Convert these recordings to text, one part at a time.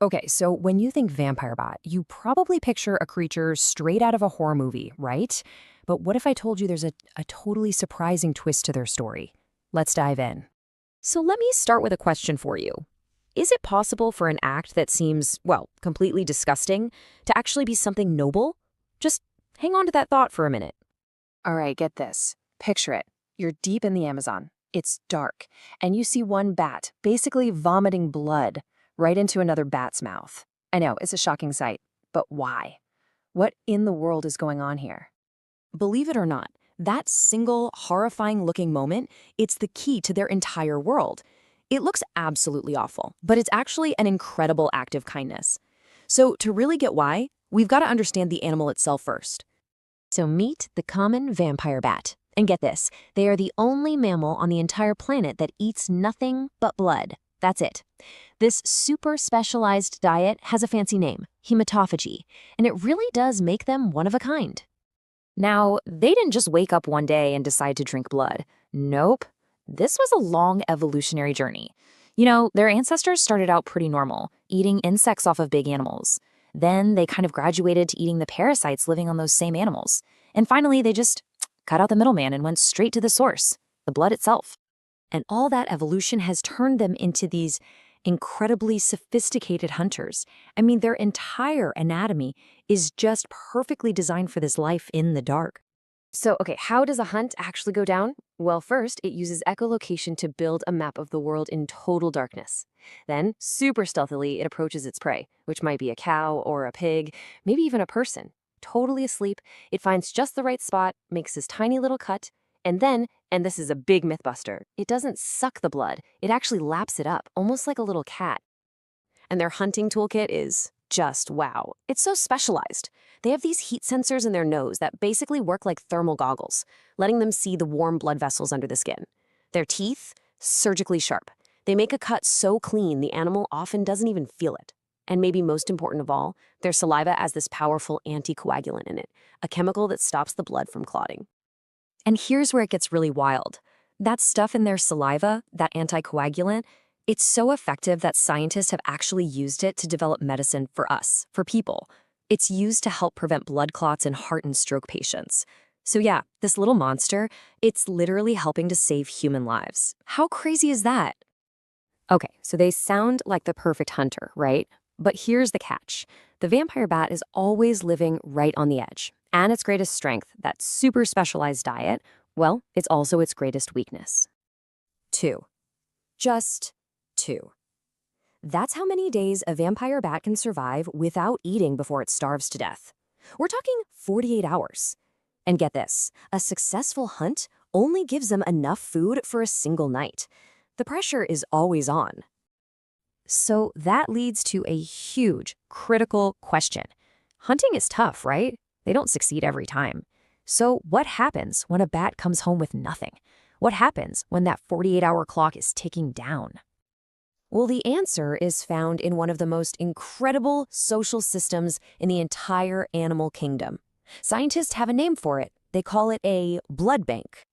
Okay, so when you think vampire bat, you probably picture a creature straight out of a horror movie, right? But what if I told you there's a totally surprising twist to their story? Let's dive in. So let me start with a question for you. Is it possible for an act that seems, well, completely disgusting to actually be something noble? Just hang on to that thought for a minute. All right, get this. Picture it. You're deep in the Amazon. It's dark, and you see one bat basically vomiting blood right into another bat's mouth. I know, it's a shocking sight, but why? What in the world is going on here? Believe it or not, that single horrifying-looking moment, it's the key to their entire world. It looks absolutely awful, but it's actually an incredible act of kindness. So to really get why, we've got to understand the animal itself first. So meet the common vampire bat. And get this, they are the only mammal on the entire planet that eats nothing but blood. That's it. This super specialized diet has a fancy name, hematophagy, and it really does make them one of a kind. Now, they didn't just wake up one day and decide to drink blood. Nope. This was a long evolutionary journey. You know, their ancestors started out pretty normal, eating insects off of big animals. Then they kind of graduated to eating the parasites living on those same animals. And finally, they just cut out the middleman and went straight to the source, the blood itself. And all that evolution has turned them into these incredibly sophisticated hunters. I mean, their entire anatomy is just perfectly designed for this life in the dark. So, okay, how does a hunt actually go down? Well, first, it uses echolocation to build a map of the world in total darkness. Then, super stealthily, it approaches its prey, which might be a cow or a pig, maybe even a person. Totally asleep, it finds just the right spot, makes this tiny little cut, and then, and this is a big myth buster, it doesn't suck the blood, it actually laps it up, almost like a little cat. And their hunting toolkit is just wow. It's so specialized. They have these heat sensors in their nose that basically work like thermal goggles, letting them see the warm blood vessels under the skin. Their teeth, surgically sharp. They make a cut so clean the animal often doesn't even feel it. And maybe most important of all, their saliva has this powerful anticoagulant in it, a chemical that stops the blood from clotting. And here's where it gets really wild. That stuff in their saliva, that anticoagulant, it's so effective that scientists have actually used it to develop medicine for us, for people. It's used to help prevent blood clots in heart and stroke patients. So yeah, this little monster, it's literally helping to save human lives. How crazy is that? Okay, so they sound like the perfect hunter, right? But here's the catch. The vampire bat is always living right on the edge. And its greatest strength, that super specialized diet, well, it's also its greatest weakness. 2. Just 2. That's how many days a vampire bat can survive without eating before it starves to death. We're talking 48 hours. And get this, a successful hunt only gives them enough food for a single night. The pressure is always on. So that leads to a huge, critical question. Hunting is tough, right? They don't succeed every time. So what happens when a bat comes home with nothing? What happens when that 48-hour clock is ticking down? Well, the answer is found in one of the most incredible social systems in the entire animal kingdom. Scientists have a name for it. They call it a blood bank.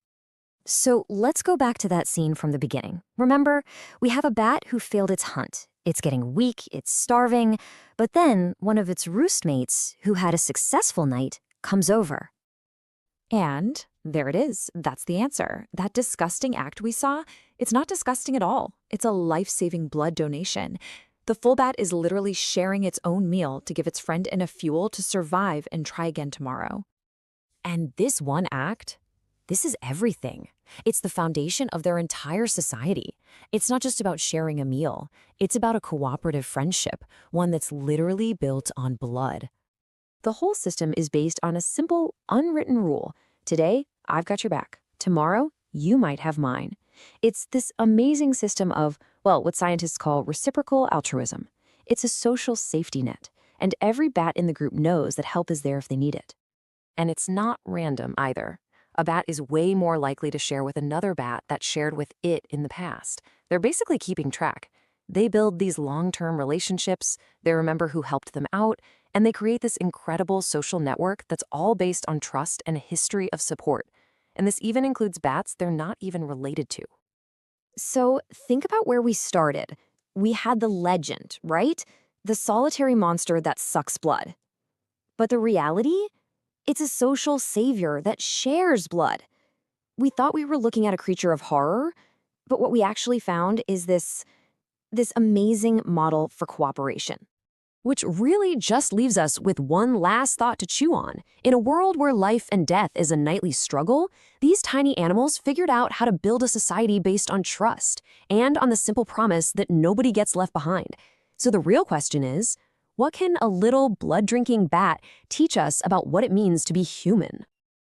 So let's go back to that scene from the beginning. Remember, we have a bat who failed its hunt. It's getting weak, it's starving, but then one of its roost mates, who had a successful night, comes over. And there it is. That's the answer. That disgusting act we saw, it's not disgusting at all. It's a life-saving blood donation. The full bat is literally sharing its own meal to give its friend enough fuel to survive and try again tomorrow. And this one act, this is everything. It's the foundation of their entire society. It's not just about sharing a meal. It's about a cooperative friendship, one that's literally built on blood. The whole system is based on a simple, unwritten rule. Today, I've got your back. Tomorrow, you might have mine. It's this amazing system of, well, what scientists call reciprocal altruism. It's a social safety net, and every bat in the group knows that help is there if they need it. And it's not random either. A bat is way more likely to share with another bat that shared with it in the past. They're basically keeping track. They build these long-term relationships, they remember who helped them out, and they create this incredible social network that's all based on trust and a history of support. And this even includes bats they're not even related to. So think about where we started. We had the legend, right? the solitary monster that sucks blood. But the reality? It's a social savior that shares blood. We thought we were looking at a creature of horror, but what we actually found is this amazing model for cooperation. Which really just leaves us with one last thought to chew on. In a world where life and death is a nightly struggle, these tiny animals figured out how to build a society based on trust and on the simple promise that nobody gets left behind. So the real question is, what can a little blood-drinking bat teach us about what it means to be human?